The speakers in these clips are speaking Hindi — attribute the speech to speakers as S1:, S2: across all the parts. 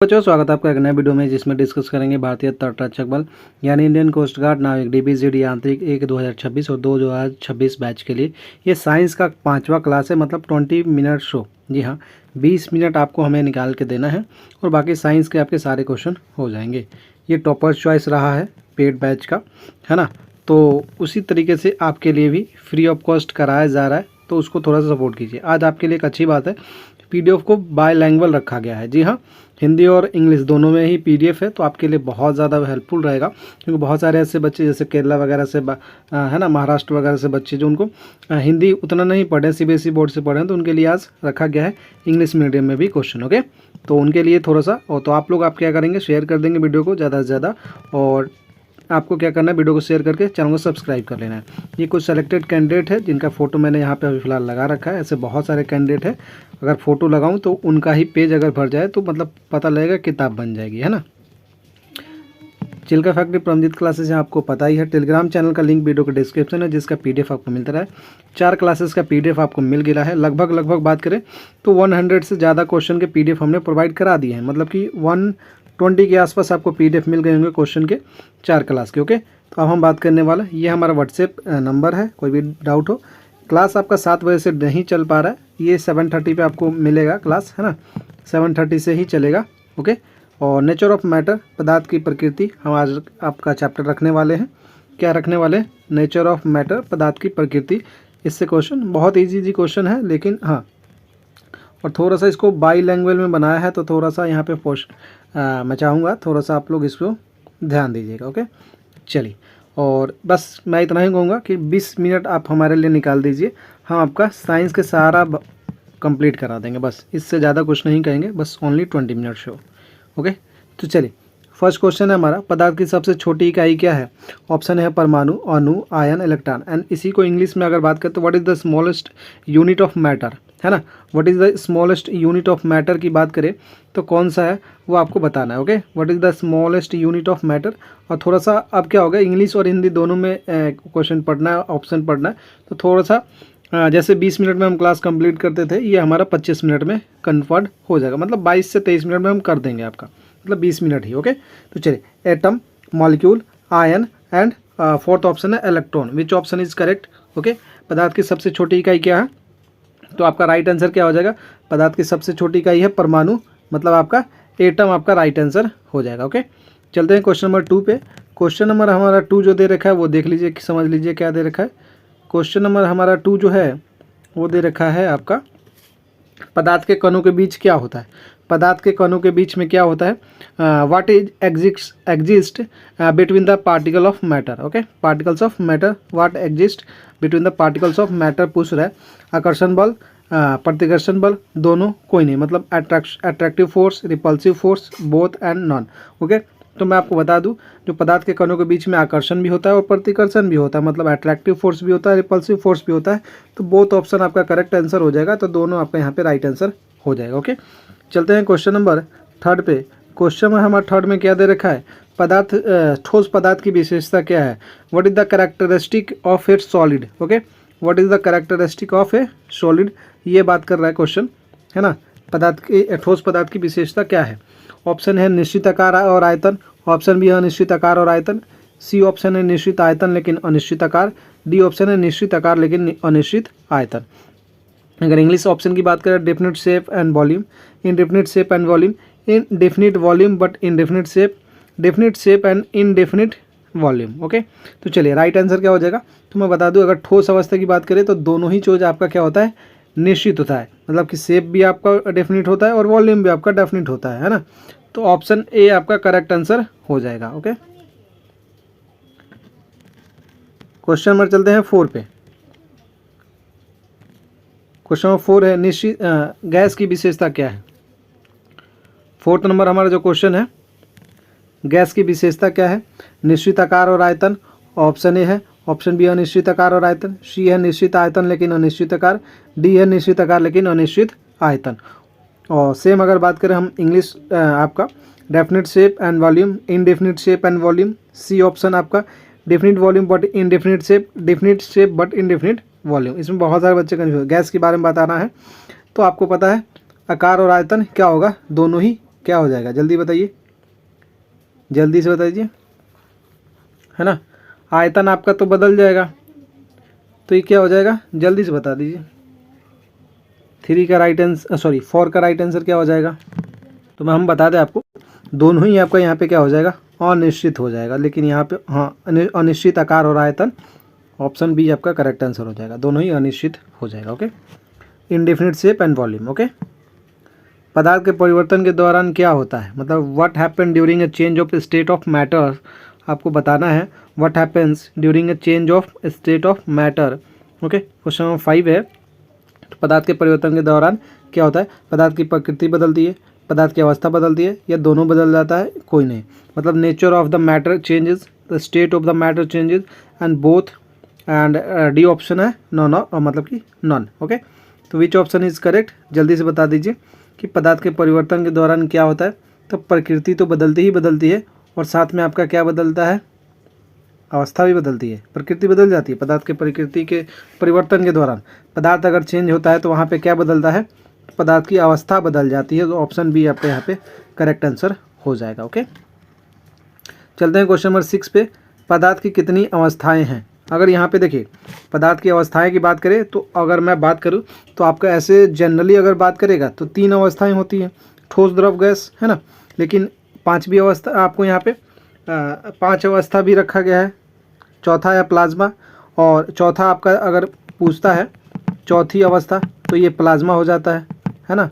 S1: बच्चों स्वागत है आपका एक नए वीडियो में जिसमें डिस्कस करेंगे भारतीय तटरक्षक बल यानी इंडियन कोस्ट गार्ड नाविक डीबीजीडी आंतरिक 1 2026 और 2 2026 बैच के लिए। ये साइंस का 5वां क्लास है, मतलब 20 मिनट शो। जी हाँ, 20 मिनट आपको हमें निकाल के देना है और बाकी साइंस के आपके सारे क्वेश्चन हो जाएंगे। ये टॉपर चॉइस रहा है पेड बैच का, है ना। तो उसी तरीके से आपके लिए भी फ्री ऑफ कॉस्ट कराया जा रहा है, तो उसको थोड़ा सा सपोर्ट कीजिए। आज आपके लिए एक अच्छी बात है, पीडीएफ को बायलैंग्वेज रखा गया है। जी हाँ, हिंदी और इंग्लिश दोनों में ही पीडीएफ है, तो आपके लिए बहुत ज़्यादा हेल्पफुल रहेगा। क्योंकि बहुत सारे ऐसे बच्चे जैसे केरला वगैरह से है ना, महाराष्ट्र वगैरह से बच्चे जो उनको हिंदी उतना नहीं पढ़े, सीबीएसई बोर्ड से पढ़े हैं, तो उनके लिए आज रखा गया है इंग्लिश मीडियम में भी क्वेश्चन। ओके, तो उनके लिए थोड़ा सा और तो आप लोग आप क्या करेंगे, शेयर कर देंगे वीडियो को ज़्यादा से ज़्यादा। और आपको क्या करना है, वीडियो को शेयर करके चैनल को सब्सक्राइब कर लेना है। ये कुछ सेलेक्टेड कैंडिडेट है जिनका फ़ोटो मैंने यहाँ पे अभी फ़िलहाल लगा रखा है। ऐसे बहुत सारे कैंडिडेट है, अगर फ़ोटो लगाऊं तो उनका ही पेज अगर भर जाए तो मतलब पता लगेगा किताब बन जाएगी, है ना। चिल्का फैक्ट्री परमजीत क्लासेस है, आपको पता ही है। टेलीग्राम चैनल का लिंक वीडियो के डिस्क्रिप्शन है, जिसका पीडीएफ आपको मिलता रहा है। 4 क्लासेस का पीडीएफ आपको मिल गया है। लगभग बात करें तो 100 से ज़्यादा क्वेश्चन के पीडीएफ हमने प्रोवाइड करा दिए हैं, मतलब कि 120 के आसपास आपको पीडीएफ मिल गए होंगे क्वेश्चन के 4 क्लास के। ओके, तो अब हम बात करने वाला, ये हमारा व्हाट्सएप नंबर है। कोई भी डाउट हो, क्लास आपका 7 बजे से नहीं चल पा रहा है, ये 7:30 पे आपको मिलेगा क्लास, है ना। 7:30 से ही चलेगा। ओके, और नेचर ऑफ मैटर, पदार्थ की प्रकृति, हम आज आपका चैप्टर रखने वाले हैं। क्या रखने वाले हैं? नेचर ऑफ मैटर, पदार्थ की प्रकृति। इससे क्वेश्चन बहुत ईजी क्वेश्चन है, लेकिन हाँ, और थोड़ा सा इसको बाई लैंग्वेज में बनाया है, तो थोड़ा सा यहाँ पे मैं चाहूँगा थोड़ा सा आप लोग इसको ध्यान दीजिएगा। ओके, चलिए, और बस मैं इतना ही कहूँगा कि 20 मिनट आप हमारे लिए निकाल दीजिए, हम आपका साइंस के सारा कंप्लीट करा देंगे। बस इससे ज़्यादा कुछ नहीं कहेंगे, बस ओनली 20 मिनट शो। ओके, तो चलिए, फर्स्ट क्वेश्चन है हमारा, पदार्थ की सबसे छोटी इकाई क्या है? ऑप्शन है परमाणु, अणु, आयन, इलेक्ट्रॉन। एंड इसी को इंग्लिश में अगर बात करें तो what is the smallest unit of matter, है ना। What is the smallest unit of matter की बात करें तो कौन सा है वो आपको बताना है। Okay, what is the smallest unit of matter. और थोड़ा सा अब क्या होगा, इंग्लिश और हिंदी दोनों में क्वेश्चन पढ़ना है, ऑप्शन पढ़ना है, तो थोड़ा सा जैसे 20 मिनट में हम क्लास कंप्लीट करते थे, ये हमारा 25 मिनट में कन्वर्ट हो जाएगा, मतलब 22 से 23 मिनट में हम कर देंगे आपका, मतलब 20 मिनट ही। ओके, तो चलिए, atom, molecule, ion and fourth option है electron. Which option is correct? Okay, पदार्थ की सबसे छोटी इकाई क्या है? तो आपका राइट आंसर क्या हो जाएगा? पदार्थ की सबसे छोटी इकाई है परमाणु, मतलब आपका एटम आपका राइट आंसर हो जाएगा। ओके, चलते हैं क्वेश्चन नंबर 2 पे। क्वेश्चन नंबर हमारा 2 जो दे रखा है वो देख लीजिए, समझ लीजिए क्या दे रखा है। क्वेश्चन नंबर हमारा 2 जो है वो दे रखा है आपका, पदार्थ के कणों के बीच क्या होता है? पदार्थ के कणों के बीच में क्या होता है? What is exist between the particle of matter. Okay, particles of matter, what exist between the particles of matter पूछ रहा है। आकर्षण बल, प्रतिकर्षण बल, दोनों, कोई नहीं, मतलब attractive force, repulsive force, both and non. Okay, तो मैं आपको बता दूं, जो पदार्थ के कणों के बीच में आकर्षण भी होता है और प्रतिकर्षण भी होता है, मतलब अट्रैक्टिव फोर्स भी होता है, रिपल्सिव फोर्स भी होता है, तो बोथ ऑप्शन आपका करेक्ट आंसर हो जाएगा, तो दोनों आपका यहाँ पे राइट आंसर हो जाएगा। ओके, चलते हैं क्वेश्चन नंबर 3 पे। क्वेश्चन में हमारा 3 में क्या दे रखा है? पदार्थ, ठोस पदार्थ की विशेषता क्या है? What is the characteristic of A solid. Okay, what is the characteristic of A solid, ये बात कर रहा है क्वेश्चन, है ना। पदार्थ की, ठोस पदार्थ की विशेषता क्या है? ऑप्शन है निश्चित आकार और आयतन, ऑप्शन बी है अनिश्चित आकार और आयतन, सी ऑप्शन है निश्चित आयतन लेकिन अनिश्चित आकार, डी ऑप्शन है निश्चित आकार लेकिन अनिश्चित आयतन। अगर इंग्लिश ऑप्शन की बात करें, definite shape and volume, indefinite shape and volume, indefinite volume but indefinite shape, definite shape and indefinite volume. Okay, तो चलिए, राइट आंसर क्या हो जाएगा? तो मैं बता दूं, अगर ठोस अवस्था की बात करें तो दोनों ही चीज़ आपका क्या होता है? निश्चित होता है, मतलब कि शेप भी आपका डेफिनिट होता है और वॉल्यूम भी आपका डेफिनिट होता है ना। तो ऑप्शन ए आपका करेक्ट आंसर हो जाएगा। ओके, क्वेश्चन नंबर चलते हैं 4 पे। क्वेश्चन नंबर 4 है, निश्चित गैस की विशेषता क्या है? 4th नंबर हमारा जो क्वेश्चन है, गैस की विशेषता क्या है? निश्चित आकार और आयतन, ऑप्शन ए है, ऑप्शन बी अनिश्चित आकार और आयतन, सी है निश्चित आयतन लेकिन अनिश्चित आकार, डी है निश्चित आकार लेकिन अनिश्चित आयतन। और सेम अगर बात करें हम इंग्लिश, आपका definite shape and volume, indefinite shape and volume, C option आपका definite volume but indefinite shape, definite shape but indefinite volume. इसमें बहुत सारे बच्चे कन्फ्यूज, गैस के बारे में बताना है तो आपको पता है आकार और आयतन क्या होगा, दोनों ही क्या हो जाएगा, जल्दी बताइए, जल्दी से बताइए, है ना। आयतन आपका तो बदल जाएगा, तो ये क्या हो जाएगा, जल्दी से बता दीजिए। 3 का राइट आंसर, सॉरी 4 का राइट आंसर क्या हो जाएगा। तो मैं हम बता दें आपको, दोनों ही आपका यहाँ पे क्या हो जाएगा, अनिश्चित हो जाएगा। लेकिन यहाँ पे हाँ अनिश्चित आकार और आयतन, ऑप्शन बी आपका करेक्ट आंसर हो जाएगा, दोनों ही अनिश्चित हो जाएगा। Okay, indefinite shape and volume. Okay, पदार्थ के परिवर्तन के दौरान क्या होता है, मतलब what happen during a change of state of matter, आपको बताना है what happens during a change of state of matter. Okay, question number 5 है, तो पदार्थ के परिवर्तन के दौरान क्या होता है, पदार्थ की प्रकृति बदलती है, पदार्थ की अवस्था बदलती है, या दोनों बदल जाता है, कोई नहीं। मतलब nature of the matter changes, the state of the matter changes and both, and D option है नॉन, मतलब कि नॉन। ओके, तो विच ऑप्शन इज करेक्ट, जल्दी से बता दीजिए कि पदार्थ के परिवर्तन के दौरान क्या होता है। तो प्रकृति तो बदलती ही बदलती है, और साथ में आपका क्या बदलता है, अवस्था भी बदलती है, प्रकृति बदल जाती है। पदार्थ के प्रकृति के परिवर्तन के दौरान पदार्थ अगर चेंज होता है तो वहाँ पे क्या बदलता है, पदार्थ की अवस्था बदल जाती है। तो ऑप्शन बी आपके यहाँ पे करेक्ट आंसर हो जाएगा। ओके, चलते हैं क्वेश्चन नंबर 6 पे, पदार्थ की कितनी अवस्थाएं हैं। अगर यहाँ पे देखिए पदार्थ की अवस्थाएं की बात करें, तो अगर मैं बात करूँ तो आपका ऐसे जनरली अगर बात करेगा तो 3 अवस्थाएं होती हैं, ठोस द्रव गैस, है ना। लेकिन 5वीं अवस्था आपको यहाँ पे 5 अवस्था भी रखा गया है, चौथा है प्लाज्मा, और चौथा आपका अगर पूछता है चौथी अवस्था तो ये प्लाज्मा हो जाता है ना,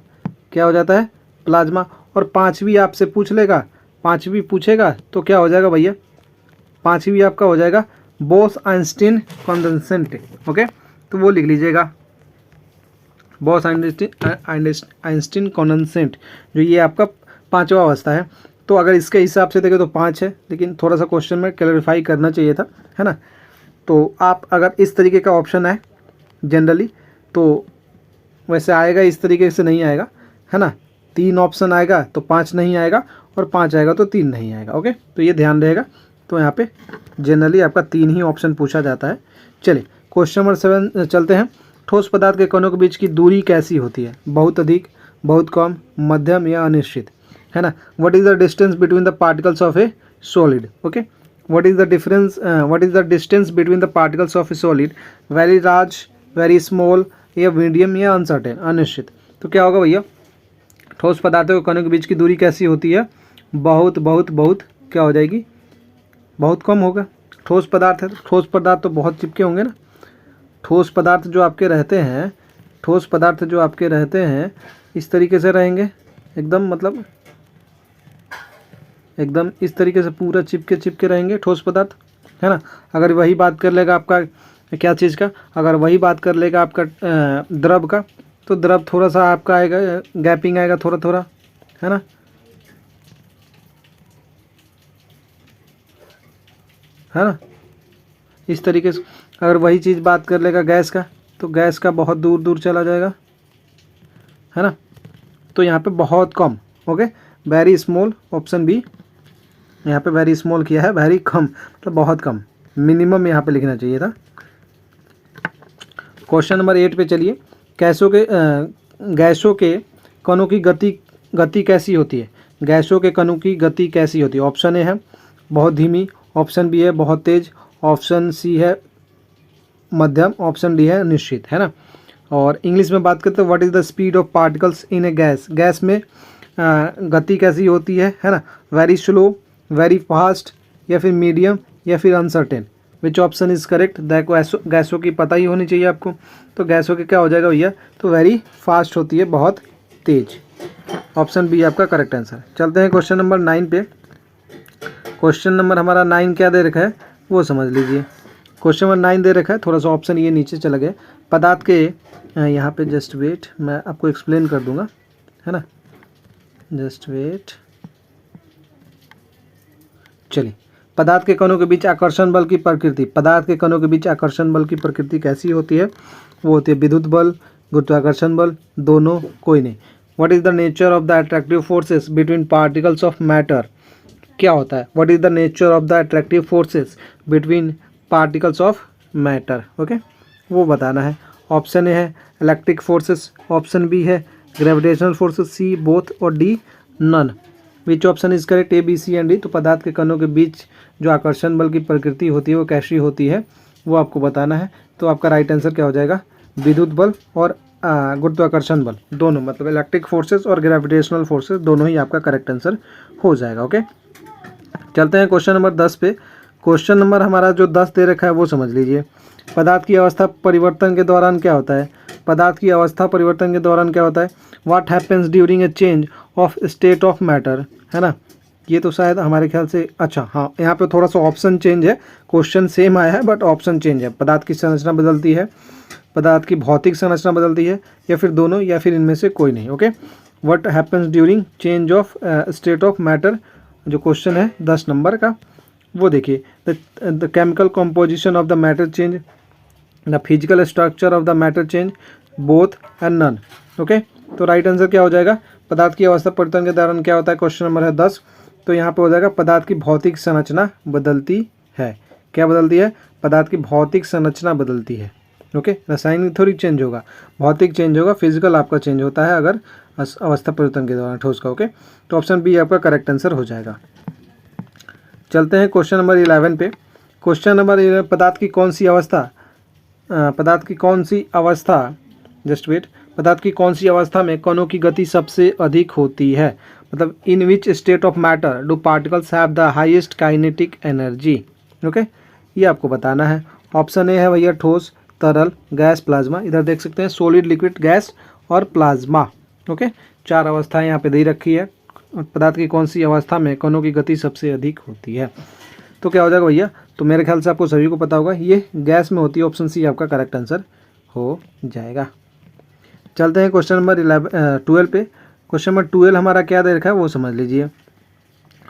S1: क्या हो जाता है, प्लाज्मा। और 5वीं आपसे पूछ लेगा, 5वीं पूछेगा तो क्या हो जाएगा भैया, 5वीं आपका हो जाएगा बोस-आइंस्टीन कंडेंसेट। ओके, तो वो लिख लीजिएगा, बोस-आइंस्टीन कंडेंसेट, जो ये आपका 5वां अवस्था है। तो अगर इसके हिसाब से देखें तो 5 है, लेकिन थोड़ा सा क्वेश्चन में क्लैरिफाई करना चाहिए था, है ना। तो आप अगर इस तरीके का ऑप्शन है जनरली, तो वैसे आएगा, इस तरीके से नहीं आएगा, है ना। 3 ऑप्शन आएगा तो 5 नहीं आएगा, और 5 आएगा तो 3 नहीं आएगा। ओके, तो ये ध्यान रहेगा। तो यहाँ पे जनरली आपका 3 ही ऑप्शन पूछा जाता है। चलिए क्वेश्चन नंबर 7 चलते हैं। ठोस पदार्थ के कणों के बीच की दूरी कैसी होती है, बहुत अधिक, बहुत कम, मध्यम या अनिश्चित, है ना। What is the distance between the particles of A solid. Okay, what is the difference, what is the distance between the particles of A solid, very large, very small, या मीडियम, या अनसर्टेन, अनिश्चित। तो क्या होगा भैया, ठोस पदार्थों के कणों के बीच की दूरी कैसी होती है, बहुत बहुत बहुत क्या हो जाएगी, बहुत कम होगा। ठोस पदार्थ है तो ठोस पदार्थ तो बहुत चिपके होंगे ना। ठोस पदार्थ जो आपके रहते हैं, ठोस पदार्थ जो आपके रहते हैं इस तरीके से रहेंगे, एकदम मतलब एकदम इस तरीके से पूरा चिपके चिपके रहेंगे ठोस पदार्थ, है ना। अगर वही बात कर लेगा आपका क्या चीज़ का, अगर वही बात कर लेगा आपका द्रव का, तो द्रव थोड़ा सा आपका आएगा, गैपिंग आएगा थोड़ा थोड़ा, है ना, है ना। इस तरीके से अगर वही चीज़ बात कर लेगा गैस का, तो गैस का बहुत दूर दूर चला जाएगा, है ना। तो यहाँ पे बहुत कम। Okay, very small, option B, यहाँ पे वेरी स्मॉल किया है, वेरी कम मतलब बहुत कम, मिनिमम यहाँ पे लिखना चाहिए था। क्वेश्चन नंबर 8 पे चलिए। गैसों के कणों की गति कैसी होती है, गैसों के कणों की गति कैसी होती है। ऑप्शन ए है बहुत धीमी, ऑप्शन बी है बहुत तेज, ऑप्शन सी है मध्यम, ऑप्शन डी है निश्चित, है ना। और इंग्लिश में बात करते हैं, what is the speed of particles in A gas, gas में गति कैसी होती है ना, वेरी स्लो, वेरी फास्ट, या फिर मीडियम, या फिर uncertain. Which option is correct. गैसों की पता ही होनी चाहिए आपको। तो गैसों के क्या हो जाएगा भैया, तो वेरी फास्ट होती है, बहुत तेज। ऑप्शन बी आपका करेक्ट आंसर। चलते हैं क्वेश्चन नंबर 9 पे। क्वेश्चन नंबर हमारा 9 क्या दे रखा है वो समझ लीजिए। क्वेश्चन नंबर 9 दे रखा है, थोड़ा सा ऑप्शन ये नीचे चला गया। पदार्थ के यहाँ पे जस्ट वेट, मैं आपको एक्सप्लेन कर दूंगा, है ना, जस्ट वेट। चलिए, पदार्थ के कणों के बीच आकर्षण बल की प्रकृति, पदार्थ के कणों के बीच आकर्षण बल की प्रकृति कैसी होती है, वो होती है विद्युत बल, गुरुत्वाकर्षण बल, दोनों, कोई नहीं। What is the nature of the attractive forces between particles of matter, क्या होता है, what is the nature of the attractive forces between particles of matter. Okay, वो बताना है। ऑप्शन ए है इलेक्ट्रिक फोर्सेस, ऑप्शन बी है ग्रेविटेशनल फोर्सेस, सी बोथ, और D none. Which option is correct, A B C and D. तो पदार्थ के कणों के बीच जो आकर्षण बल की प्रकृति होती है वो कैसी होती है वो आपको बताना है। तो आपका राइट आंसर क्या हो जाएगा, विद्युत बल और गुरुत्वाकर्षण बल दोनों, मतलब इलेक्ट्रिक फोर्सेस और ग्रेविटेशनल फोर्सेस दोनों ही आपका करेक्ट आंसर हो जाएगा। ओके, चलते हैं क्वेश्चन नंबर 10 पे। क्वेश्चन नंबर हमारा जो 10 दे रखा है वो समझ लीजिए। पदार्थ की अवस्था परिवर्तन के दौरान क्या होता है, पदार्थ की अवस्था परिवर्तन के दौरान क्या होता है, what happens during a change of state of matter, है ना। ये तो शायद हमारे ख्याल से, अच्छा हाँ, यहाँ पे थोड़ा सा ऑप्शन चेंज है, क्वेश्चन सेम आया है बट ऑप्शन चेंज है। पदार्थ की संरचना बदलती है, पदार्थ की भौतिक संरचना बदलती है, या फिर दोनों, या फिर इनमें से कोई नहीं। Okay, what happens during change of state of matter, जो क्वेश्चन है 10 नंबर का वो देखिए। The chemical composition of the matter change, the physical structure of the matter change, both and none. Okay, तो राइट आंसर क्या हो जाएगा, पदार्थ की अवस्था परिवर्तन के दौरान क्या होता है, क्वेश्चन नंबर है 10। तो यहाँ पे हो जाएगा पदार्थ की भौतिक संरचना बदलती है। क्या बदलती है, पदार्थ की भौतिक संरचना बदलती है। ओके, रासायनिक थोड़ी चेंज होगा, भौतिक चेंज होगा, फिजिकल आपका चेंज होता है अगर अवस्था परिवर्तन के दौरान ठोस का। ओके, तो ऑप्शन बी आपका करेक्ट आंसर हो जाएगा। चलते हैं क्वेश्चन नंबर 11 पे। क्वेश्चन नंबर 11, पदार्थ की कौन सी अवस्था, पदार्थ की कौन सी अवस्था, जस्ट वेट, पदार्थ की कौन सी अवस्था में कणों की गति सबसे अधिक होती है, मतलब in which state of matter do particles have the highest kinetic energy. Okay, ये आपको बताना है। ऑप्शन ए है भैया ठोस, तरल, गैस, प्लाज्मा। इधर देख सकते हैं सॉलिड, लिक्विड, गैस और प्लाज्मा। ओके, 4 अवस्थाएं यहाँ पे दे रखी है। पदार्थ की कौन सी अवस्था में कणों की गति सबसे अधिक होती है, तो क्या हो जाएगा भैया, तो मेरे ख्याल से आपको सभी को पता होगा ये गैस में होती है। ऑप्शन सी आपका करेक्ट आंसर हो जाएगा। चलते हैं क्वेश्चन नंबर 12 पे। क्वेश्चन नंबर 12 हमारा क्या दे रखा है वो समझ लीजिए।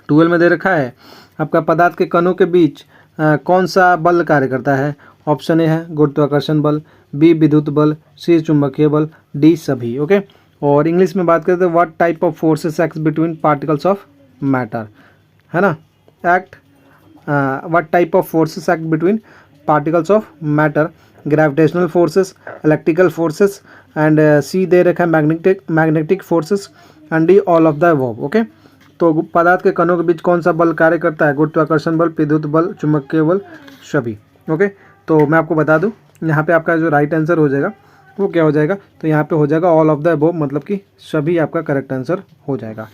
S1: 12 में दे रखा है आपका पदार्थ के कणों के बीच कौन सा बल कार्य करता है। ऑप्शन ए है गुरुत्वाकर्षण बल, बी विद्युत बल, सी चुंबकीय बल, डी सभी। ओके, और इंग्लिश में बात करते हैं what type of forces act between particles of matter, है ना। Act what type of forces act between particles of matter, gravitational forces, electrical forces and C दे रखा है magnetic forces and D all of the above. Okay, तो पदार्थ के कणों के बीच कौन सा बल कार्य करता है, गुरुत्वाकर्षण बल, विद्युत बल, चुंबकीय बल, सभी। ओके, तो मैं आपको बता दूं यहाँ पे आपका जो राइट आंसर हो जाएगा वो क्या हो जाएगा, तो यहाँ पे हो जाएगा ऑल ऑफ द अबव, मतलब कि सभी आपका करेक्ट आंसर हो जाएगा।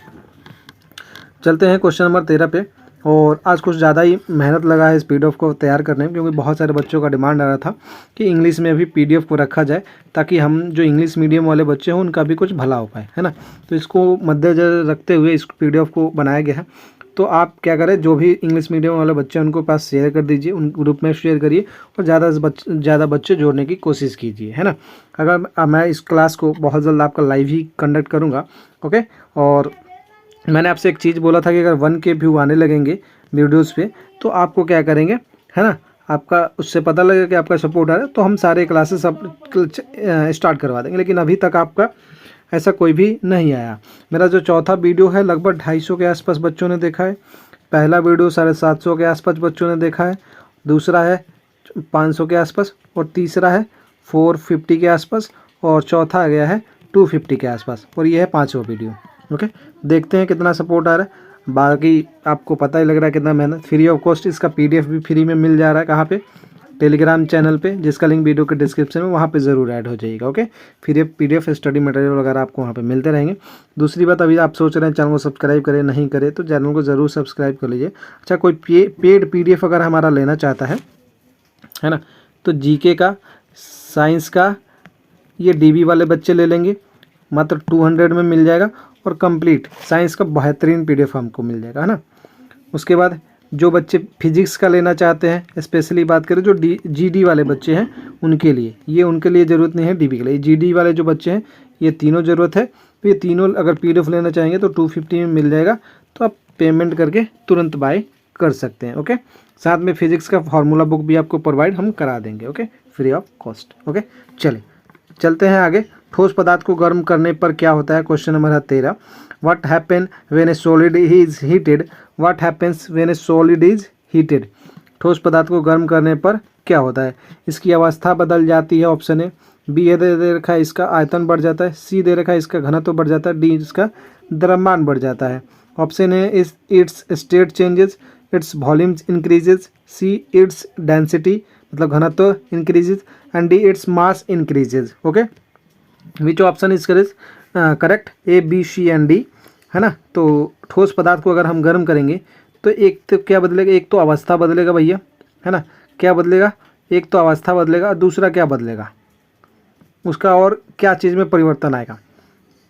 S1: चलते हैं क्वेश्चन नंबर 13 पे। और आज कुछ ज़्यादा ही मेहनत लगा है इस पीडीएफ को तैयार करने में, क्योंकि बहुत सारे बच्चों का डिमांड आ रहा था कि इंग्लिश में भी पीडीएफ को रखा जाए, ताकि हम जो इंग्लिश मीडियम वाले बच्चे हैं उनका भी कुछ भला हो पाए, है ना। तो इसको मद्देनजर रखते हुए इस पीडीएफ को बनाया गया है। तो आप क्या करें, जो भी इंग्लिश मीडियम वाले बच्चे हैं उनको पास शेयर कर दीजिए, उन ग्रुप में शेयर करिए और ज़्यादा बच्चे जोड़ने की कोशिश कीजिए, है ना। अगर मैं इस क्लास को बहुत जल्द आपका लाइव ही कंडक्ट करूँगा। ओके, और मैंने आपसे एक चीज़ बोला था कि अगर 1K व्यू आने लगेंगे वीडियोज़ पे तो आपको क्या करेंगे, है ना, आपका उससे पता लगेगा कि आपका सपोर्ट आ रहा है, तो हम सारे क्लासेस अब स्टार्ट करवा देंगे। लेकिन अभी तक आपका ऐसा कोई भी नहीं आया। मेरा जो चौथा वीडियो है लगभग 250 के आसपास बच्चों ने देखा है, पहला वीडियो 750 के आसपास बच्चों ने देखा है, दूसरा है 500 के आसपास, और तीसरा है 450 के आसपास, और चौथा आ गया है 250 के आसपास, और ये है 5वां वीडियो। ओके, देखते हैं कितना सपोर्ट आ रहा है। बाकी आपको पता ही लग रहा है कितना मेहनत, फ्री ऑफ कॉस्ट इसका पीडीएफ भी फ्री में मिल जा रहा है। कहाँ पे, टेलीग्राम चैनल पे, जिसका लिंक वीडियो के डिस्क्रिप्शन में, वहाँ पे ज़रूर ऐड हो जाएगा। ओके, फिर पीडीएफ स्टडी मटेरियल वगैरह आपको वहाँ पे मिलते रहेंगे। दूसरी बात, अभी आप सोच रहे हैं चैनल को सब्सक्राइब करें, नहीं करें तो चैनल को ज़रूर सब्सक्राइब कर लीजिए। अच्छा, कोई पेड पीडीएफ अगर हमारा लेना चाहता है ना, तो जीके का, साइंस का, ये डीबी वाले बच्चे ले लेंगे, मात्र 200 में मिल जाएगा, और कंप्लीट साइंस का बेहतरीन पीडीएफ हमको मिल जाएगा, है ना। उसके बाद जो बच्चे फिजिक्स का लेना चाहते हैं, स्पेशली बात करें जो जीडी वाले बच्चे हैं उनके लिए, ये उनके लिए ज़रूरत नहीं है डीबी के लिए। जीडी वाले जो बच्चे हैं ये तीनों ज़रूरत है। तो ये तीनों अगर पीडीएफ लेना चाहेंगे तो 250 में मिल जाएगा, तो आप पेमेंट करके तुरंत बाय कर सकते हैं। ओके, साथ में फिजिक्स का फार्मूला बुक भी आपको प्रोवाइड हम करा देंगे। Okay, free of cost. Okay, चलते हैं आगे। ठोस पदार्थ को गर्म करने पर क्या होता है, क्वेश्चन नंबर है 13। What happen when A solid is heated, what happens when A solid is heated. ठोस पदार्थ को गर्म करने पर क्या होता है, इसकी अवस्था बदल जाती है। ऑप्शन ए, बी दे रखा है इसका आयतन बढ़ जाता है, सी दे रखा है इसका घनत्व बढ़ जाता है, डी इसका द्रव्यमान बढ़ जाता है। Option A is its state changes, its volumes increases, C its density मतलब घनत्व increases, and D its mass increases. Okay, which option is correct, A B C and D, है ना। तो ठोस पदार्थ को अगर हम गर्म करेंगे तो एक तो क्या बदलेगा, एक तो अवस्था बदलेगा भैया, है ना। क्या बदलेगा, एक तो अवस्था बदलेगा और दूसरा क्या बदलेगा उसका, और क्या चीज़ में परिवर्तन आएगा।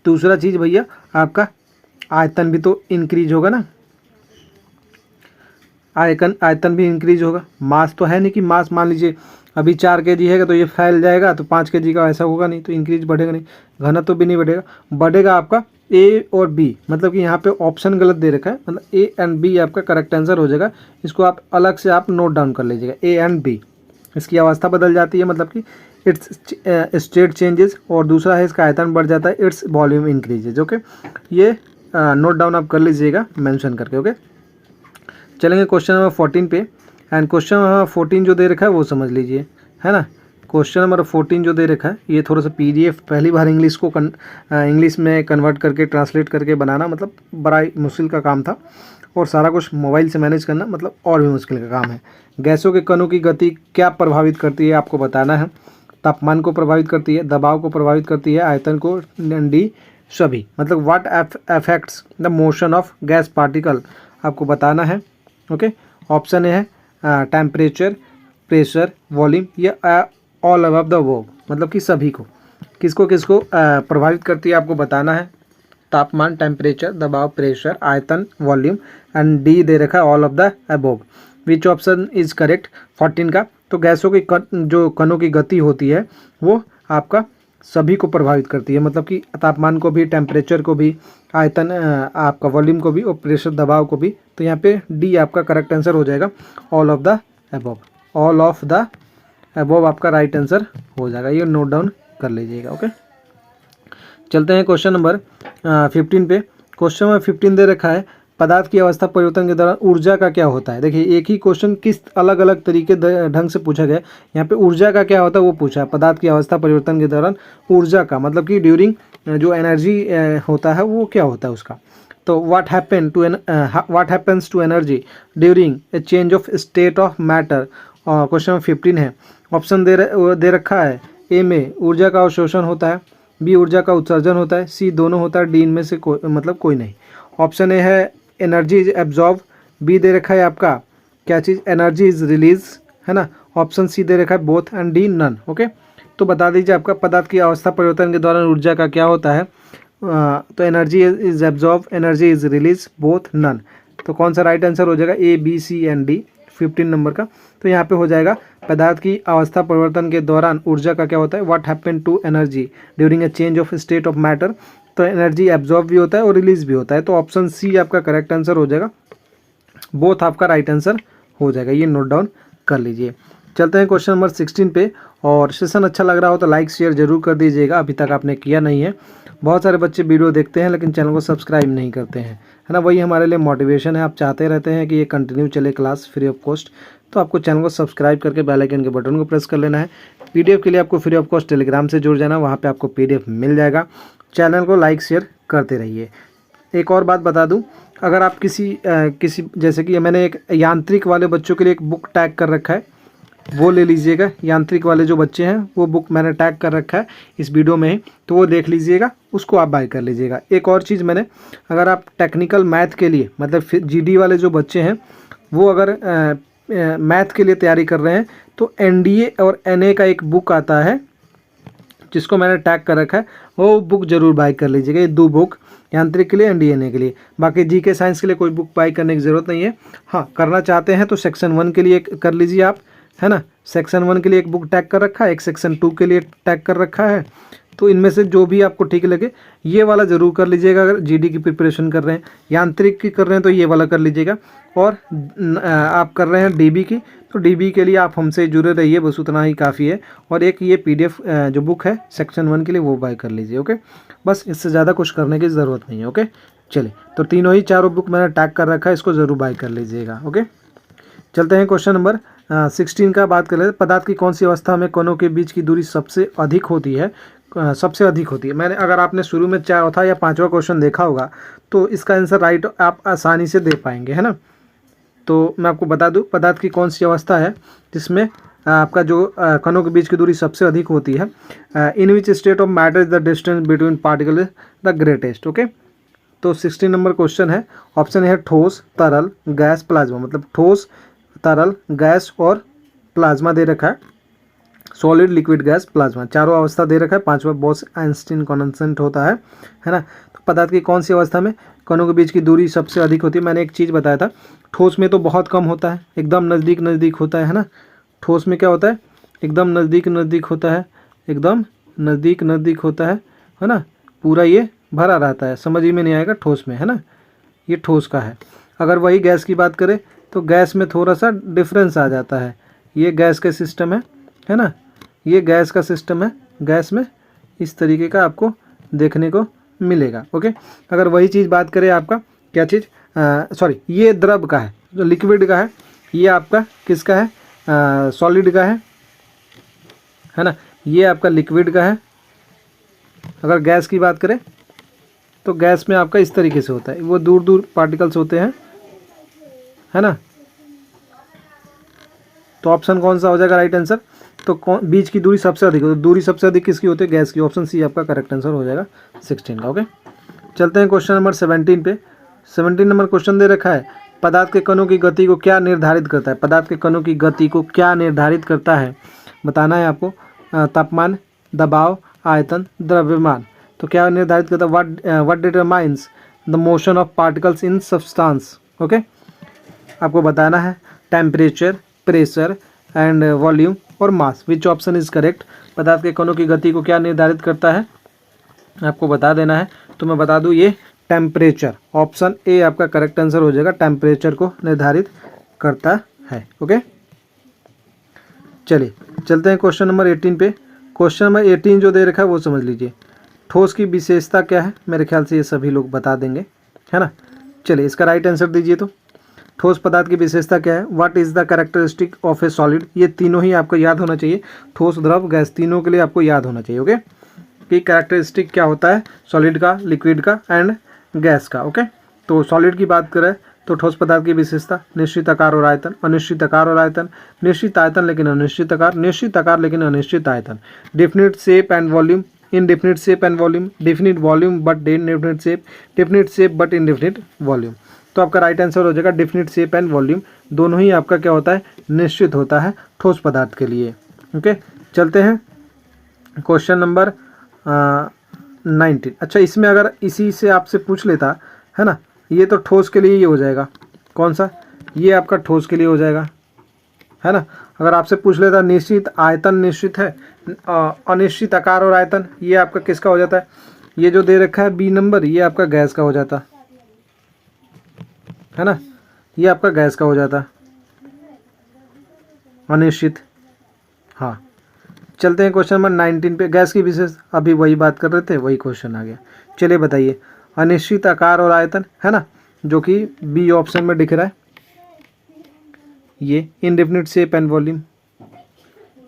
S1: दूसरा चीज़ भैया आपका आयतन भी तो इंक्रीज होगा ना, आयतन भी इंक्रीज होगा। मास तो है नहीं कि मास मान लीजिए अभी 4 kg है तो ये फैल जाएगा, तो 5 kg का ऐसा होगा नहीं, तो इंक्रीज बढ़ेगा नहीं। घनत्व तो भी नहीं बढ़ेगा, बढ़ेगा आपका ए और बी, मतलब कि यहाँ पे ऑप्शन गलत दे रखा है, मतलब ए एंड बी आपका करेक्ट आंसर हो जाएगा। इसको आप अलग से आप नोट डाउन कर लीजिएगा, ए एंड बी। इसकी अवस्था बदल जाती है मतलब कि इट्स स्टेट चेंजेस, और दूसरा है इसका आयतन बढ़ जाता है, इट्स वॉल्यूम इंक्रीजेज। ओके, ये नोट डाउन आप कर लीजिएगा मेंशन करके। ओके, चलेंगे क्वेश्चन नंबर 14 पे। एंड क्वेश्चन नंबर 14 जो दे रखा है वो समझ लीजिए, है ना। क्वेश्चन नंबर 14 जो दे रखा है ये थोड़ा सा पीडीएफ पहली बार इंग्लिश को इंग्लिश में कन्वर्ट करके ट्रांसलेट करके बनाना मतलब बड़ा मुश्किल का काम था, और सारा कुछ मोबाइल से मैनेज करना मतलब और भी मुश्किल का काम है। गैसों के कणों की गति क्या प्रभावित करती है आपको बताना है। तापमान को प्रभावित करती है, दबाव को प्रभावित करती है, आयतन को, डी सभी, मतलब what affects the motion of gas particle आपको बताना है। ओके, ऑप्शन ए है टेम्परेचर, प्रेशर, वॉल्यूम, या ऑल अबव द अबव, मतलब कि सभी को, किसको किसको प्रभावित करती है आपको बताना है। तापमान, टेम्परेचर, दबाव, प्रेशर, आयतन, वॉल्यूम, एंड डी दे रखा है all of the above. Which option is correct 14 का। तो गैसों की जो कणों की गति होती है वो आपका सभी को प्रभावित करती है, मतलब कि तापमान को भी, टेम्परेचर को भी, आयतन आपका वॉल्यूम को भी, और प्रेशर दबाव को भी। तो यहाँ पे डी आपका करेक्ट आंसर हो जाएगा, all of the above. All of the above आपका राइट आंसर हो जाएगा, ये नोट डाउन कर लीजिएगा। ओके, चलते हैं क्वेश्चन नंबर 15 पे। क्वेश्चन नंबर 15 दे रखा है पदार्थ की अवस्था परिवर्तन के दौरान ऊर्जा का क्या होता है। देखिए एक ही क्वेश्चन किस अलग अलग तरीके ढंग से पूछा गया। यहाँ पे ऊर्जा का क्या होता है वो पूछा है। पदार्थ की अवस्था परिवर्तन के दौरान ऊर्जा का मतलब कि ड्यूरिंग जो एनर्जी होता है वो क्या होता है उसका। तो what happens to energy during a change of state of matter. Question number 15 है। ऑप्शन दे रखा है, ए में ऊर्जा का अवशोषण होता है, बी ऊर्जा का उत्सर्जन होता है, सी दोनों होता है, डी इनमें से मतलब कोई नहीं। ऑप्शन ए है एनर्जी इज एब्जॉर्ब, बी दे रखा है आपका क्या चीज़, एनर्जी इज रिलीज, है ना। ऑप्शन सी दे रखा है both, and D none. Okay, तो बता दीजिए आपका पदार्थ की अवस्था परिवर्तन के दौरान ऊर्जा का क्या होता है। तो energy is absorb, energy is release, both none. तो कौन सा राइट आंसर हो जाएगा, A B C and D 15 number का। तो यहाँ पे हो जाएगा पदार्थ की अवस्था परिवर्तन के दौरान ऊर्जा का क्या होता है, what happen to energy during a change of state of matter. तो एनर्जी एब्जॉर्ब भी होता है और रिलीज भी होता है। तो ऑप्शन सी आपका करेक्ट आंसर हो जाएगा, बोथ आपका राइट आंसर हो जाएगा, ये नोट डाउन कर लीजिए। चलते हैं क्वेश्चन नंबर 16 पे। और सेशन अच्छा लग रहा हो तो लाइक शेयर जरूर कर दीजिएगा, अभी तक आपने किया नहीं है। बहुत सारे बच्चे वीडियो देखते हैं लेकिन चैनल को सब्सक्राइब नहीं करते हैं, है ना। वही हमारे लिए मोटिवेशन है, आप चाहते रहते हैं कि ये कंटिन्यू चले क्लास फ्री ऑफ कॉस्ट। तो आपको चैनल को सब्सक्राइब करके बेल आइकन के बटन को प्रेस कर लेना है। पीडीएफ के लिए आपको फ्री ऑफ कॉस्ट टेलीग्राम से जुड़ जाना, वहाँ पे आपको पीडीएफ मिल जाएगा। चैनल को लाइक शेयर करते रहिए। एक और बात बता दूं, अगर आप किसी जैसे कि मैंने एक यांत्रिक वाले बच्चों के लिए एक बुक टैग कर रखा है, वो ले लीजिएगा। यांत्रिक वाले जो बच्चे हैं वो बुक मैंने टैग कर रखा है इस वीडियो में ही, तो वो देख लीजिएगा, उसको आप बाय कर लीजिएगा। एक और चीज़ मैंने, अगर आप टेक्निकल मैथ के लिए मतलब जीडी वाले जो बच्चे हैं वो अगर मैथ के लिए तैयारी कर रहे हैं तो एनडीए और एनए का एक बुक आता है जिसको मैंने टैग कर रखा है, वो बुक जरूर बाय कर लीजिएगा। ये 2 बुक यांत्रिक के लिए, एनडीए के लिए। बाकी जीके साइंस के लिए कोई बुक बाय करने की ज़रूरत नहीं है। हाँ, करना चाहते हैं तो सेक्शन 1 के लिए कर लीजिए आप, है ना। सेक्शन 1 के लिए एक बुक टैग कर रखा है, एक सेक्शन 2 के लिए टैग कर रखा है। तो इनमें से जो भी आपको ठीक लगे ये वाला ज़रूर कर लीजिएगा। अगर जीडी की प्रिपरेशन कर रहे हैं, यांत्रिक की कर रहे हैं तो ये वाला कर लीजिएगा। और आप कर रहे हैं डीबी की, तो डीबी के लिए आप हमसे जुड़े रहिए, बस उतना ही काफ़ी है। और एक ये पीडीएफ जो बुक है सेक्शन 1 के लिए वो बाय कर लीजिए। ओके, बस इससे ज़्यादा कुछ करने की ज़रूरत नहीं है। ओके, चलिए, तो तीनों ही चारों बुक मैंने टैग कर रखा है, इसको ज़रूर बाय कर लीजिएगा। ओके, चलते हैं क्वेश्चन नंबर 16 का बात कर लेते हैं। पदार्थ की कौन सी अवस्था में कणों के बीच की दूरी सबसे अधिक होती है। सबसे अधिक होती है। मैंने अगर आपने शुरू में चौथा या पांचवा क्वेश्चन देखा होगा तो इसका आंसर राइट आप आसानी से दे पाएंगे, है ना। तो मैं आपको बता दूं, पदार्थ की कौन सी अवस्था है जिसमें आपका जो कणों के बीच की दूरी सबसे अधिक होती है। In which state of matter is the distance between particle is the greatest. Okay, तो 16 नंबर क्वेश्चन है, ऑप्शन है ठोस, तरल, गैस, प्लाज्मा। मतलब ठोस, तरल, गैस और प्लाज्मा दे रखा है, सॉलिड, लिक्विड, गैस, प्लाज्मा, चारों अवस्था दे रखा है। पांचवा बॉस-आइंस्टीन कांस्टेंट होता है ना। तो पदार्थ की कौन सी अवस्था में कणों के बीच की दूरी सबसे अधिक होती है। मैंने एक चीज़ बताया था, ठोस में तो बहुत कम होता है, एकदम नज़दीक नज़दीक होता है ना। ठोस में क्या होता है, एकदम नज़दीक नज़दीक होता है, एकदम नज़दीक नज़दीक होता है ना। पूरा ये भरा रहता है, समझ ही में नहीं आएगा ठोस में, है ना। ये ठोस का है। अगर वही गैस की बात करें तो गैस में थोड़ा सा डिफरेंस आ जाता है। ये गैस का सिस्टम है ना, ये गैस का सिस्टम है। गैस में इस तरीके का आपको देखने को मिलेगा। ओके, अगर वही चीज़ बात करें आपका क्या चीज़, सॉरी, ये द्रव का है, जो लिक्विड का है, ये आपका किसका है, सॉलिड का है ना। ये आपका लिक्विड का है। अगर गैस की बात करें तो गैस में आपका इस तरीके से होता है, वो दूर दूर पार्टिकल्स होते हैं, है ना। तो ऑप्शन कौन सा हो जाएगा राइट आंसर। तो कौन बीच की दूरी सबसे अधिक, तो दूरी सबसे अधिक किसकी होती है, गैस की। ऑप्शन सी आपका करेक्ट आंसर हो जाएगा 16 का। ओके, चलते हैं क्वेश्चन नंबर 17 पे। 17 नंबर क्वेश्चन दे रखा है, पदार्थ के कणों की गति को क्या निर्धारित करता है। पदार्थ के कणों की गति को क्या निर्धारित करता है, बताना है आपको। तापमान, दबाव, आयतन, द्रव्यमान। तो क्या निर्धारित करता है, what determines the motion of particles in substance. Okay, आपको बताना है टेम्परेचर, प्रेशर एंड वॉल्यूम और mass. Which option is correct. पदार्थ के कणों की गति को क्या निर्धारित करता है, आपको बता देना है। तो मैं बता दूं, ये टेम्परेचर, ऑप्शन ए आपका करेक्ट आंसर हो जाएगा। टेम्परेचर को निर्धारित करता है। ओके, चलिए चलते हैं क्वेश्चन नंबर 18 पे। क्वेश्चन नंबर 18 जो दे रखा है वो समझ लीजिए। ठोस की विशेषता क्या है, मेरे ख्याल से ये सभी लोग बता देंगे, है ना। चलिए इसका राइट आंसर दीजिए। तो ठोस पदार्थ की विशेषता क्या है, what is the characteristic of A solid. ये तीनों ही आपको याद होना चाहिए, ठोस, द्रव, गैस, तीनों के लिए आपको याद होना चाहिए। ओके, कि कैरेक्टरिस्टिक क्या होता है सॉलिड का, लिक्विड का एंड गैस का। ओके, तो सॉलिड की बात करें तो ठोस पदार्थ की विशेषता निश्चित आकार और आयतन, अनिश्चित आकार और आयतन, निश्चित आयतन लेकिन अनिश्चित आकार, निश्चित आकार लेकिन अनिश्चित आयतन, definite shape and volume, indefinite shape and volume, definite volume but indefinite shape, definite shape but indefinite volume. तो आपका राइट आंसर हो जाएगा डेफिनिट शेप एंड वॉल्यूम, दोनों ही आपका क्या होता है, निश्चित होता है ठोस पदार्थ के लिए। ओके, चलते हैं क्वेश्चन नंबर 19। अच्छा, इसमें अगर इसी से आपसे पूछ लेता, है ना, ये तो ठोस के लिए ही हो जाएगा। कौन सा, ये आपका ठोस के लिए हो जाएगा, है ना। अगर आपसे पूछ लेता निश्चित आयतन निश्चित है, अनिश्चित आकार और आयतन, ये आपका किसका हो जाता है, ये जो दे रखा है बी नंबर, ये आपका गैस का हो जाता है ना, ये आपका गैस का हो जाता अनिश्चित। हाँ, चलते हैं क्वेश्चन नंबर 19 पे। गैस की विशेष, अभी वही बात कर रहे थे, वही क्वेश्चन आ गया। चलिए बताइए, अनिश्चित आकार और आयतन, है ना, जो कि बी ऑप्शन में दिख रहा है। ये indefinite shape and volume,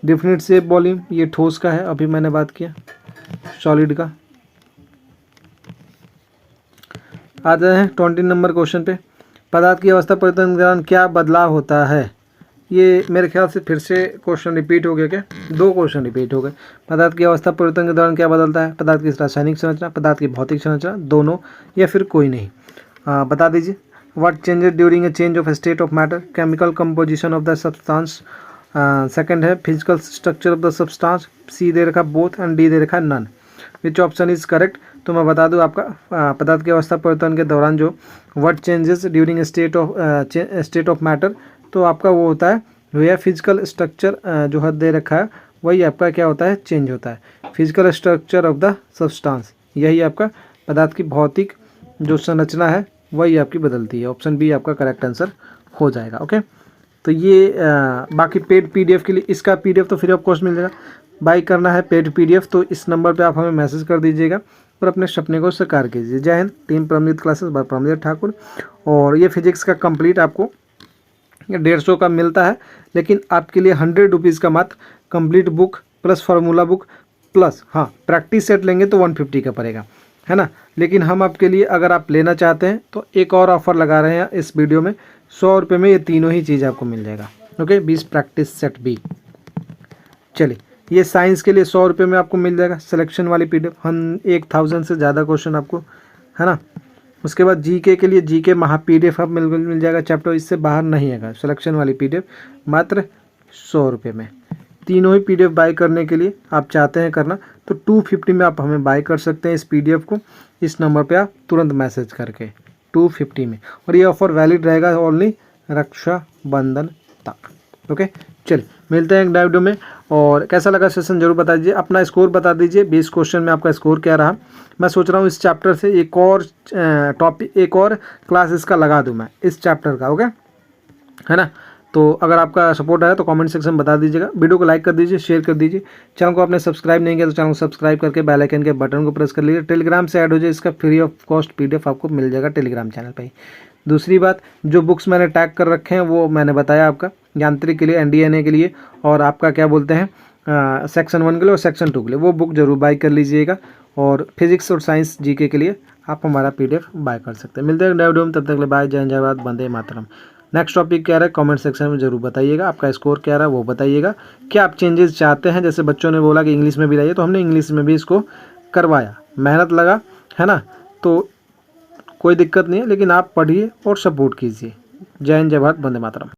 S1: definite shape volume, ये ठोस का है, अभी मैंने बात किया सॉलिड का। आ जाए हैं 20 नंबर क्वेश्चन पे। पदार्थ की अवस्था परिवर्तन के दौरान क्या बदलाव होता है। ये मेरे ख्याल से फिर से क्वेश्चन रिपीट हो गया क्या, दो क्वेश्चन रिपीट हो गए। पदार्थ की अवस्था परिवर्तन के दौरान क्या बदलता है, पदार्थ की रासायनिक संरचना, पदार्थ की भौतिक संरचना, दोनों या फिर कोई नहीं। बता दीजिए। What changes during a change of state of matter, chemical composition of the substance, second है physical structure of the substance, C दे रखा बोथ एंड डी दे रखा none. Which option is correct. तो मैं बता दूं आपका पदार्थ की अवस्था परिवर्तन के दौरान जो what changes during state of matter, तो आपका वो होता है भैया फिजिकल स्ट्रक्चर जो है दे रखा है, वही आपका क्या होता है, चेंज होता है। Physical structure of the substance, यही आपका पदार्थ की भौतिक जो संरचना है वही आपकी बदलती है। ऑप्शन बी आपका करेक्ट आंसर हो जाएगा। ओके, तो ये बाकी पेड पीडीएफ के लिए, इसका पीडीएफ तो फ्री ऑफ कॉस्ट मिल जाएगा। बाई करना है पेड पीडीएफ तो इस नंबर पे आप हमें मैसेज कर दीजिएगा और अपने सपने को साकार कीजिए। जय Hind. Team Paramjeet classes by Paramjeet Thakur. और ये फिजिक्स का कंप्लीट आपको 150 का मिलता है, लेकिन आपके लिए 100 रुपीज़ का मात्र complete book plus formula book plus हाँ प्रैक्टिस सेट लेंगे तो 150 का पड़ेगा, है ना। लेकिन हम आपके लिए अगर आप लेना चाहते हैं तो एक और ऑफ़र लगा रहे हैं इस वीडियो में, 100 रुपये में ये तीनों ही चीज़ आपको मिल जाएगा। ओके, 20 प्रैक्टिस सेट भी। चलिए, ये साइंस के लिए 100 रुपये में आपको मिल जाएगा सिलेक्शन वाली PDF, हम 1000 से ज़्यादा क्वेश्चन आपको, है ना। उसके बाद जीके के लिए जीके महा PDF आप मिल जाएगा चैप्टर, इससे बाहर नहीं है सिलेक्शन वाली PDF, मात्र 100 रुपये में। तीनों ही PDF बाय करने के लिए आप चाहते हैं करना तो 250 में आप हमें बाय कर सकते हैं इस PDF को, इस नंबर पे आप तुरंत मैसेज करके 250 में। और ये ऑफ़र वैलिड रहेगा ओनली रक्षाबंधन तक। ओके, चलिए मिलते हैं एक नए वीडियो में। और कैसा लगा सेशन जरूर बता दीजिए, अपना स्कोर बता दीजिए, 20 क्वेश्चन में आपका स्कोर क्या रहा। मैं सोच रहा हूँ इस चैप्टर से एक और टॉपिक, एक और क्लास इसका लगा दूँ मैं इस चैप्टर का। ओके, है ना। तो अगर आपका सपोर्ट आया तो कमेंट सेक्शन में बता दीजिएगा, वीडियो को लाइक कर दीजिए, शेयर कर दीजिए। चैनल को आपने सब्सक्राइब नहीं किया तो चैनल को सब्सक्राइब करके बेल आइकन के बटन को प्रेस कर लीजिए। टेलीग्राम से ऐड हो जाए, इसका फ्री ऑफ कॉस्ट PDF आपको मिल जाएगा टेलीग्राम चैनल पर ही। दूसरी बात, जो बुक्स मैंने टैग कर रखे हैं वो मैंने बताया आपका, यांत्रिक के लिए, NDNA के लिए, और आपका क्या बोलते हैं सेक्शन 1 के लिए और सेक्शन 2 के लिए, वो बुक जरूर बाय कर लीजिएगा। और फिजिक्स और साइंस GK के लिए आप हमारा PDF बाय कर सकते हैं। मिलते हैं नए वीडियो में, तब तक के लिए बाय, जय हिंद, जय भारत, वंदे मातरम। नेक्स्ट टॉपिक क्या रहा है कमेंट सेक्शन में जरूर बताइएगा, आपका स्कोर क्या रहा है वो बताइएगा। क्या आप चेंजेस चाहते हैं, जैसे बच्चों ने बोला कि इंग्लिश में भी लाइए, तो हमने इंग्लिश में भी इसको करवाया, मेहनत लगा, है ना। तो कोई दिक्कत नहीं है, लेकिन आप पढ़िए और सपोर्ट कीजिए। जय हिंद, जय भारत, वंदे मातरम।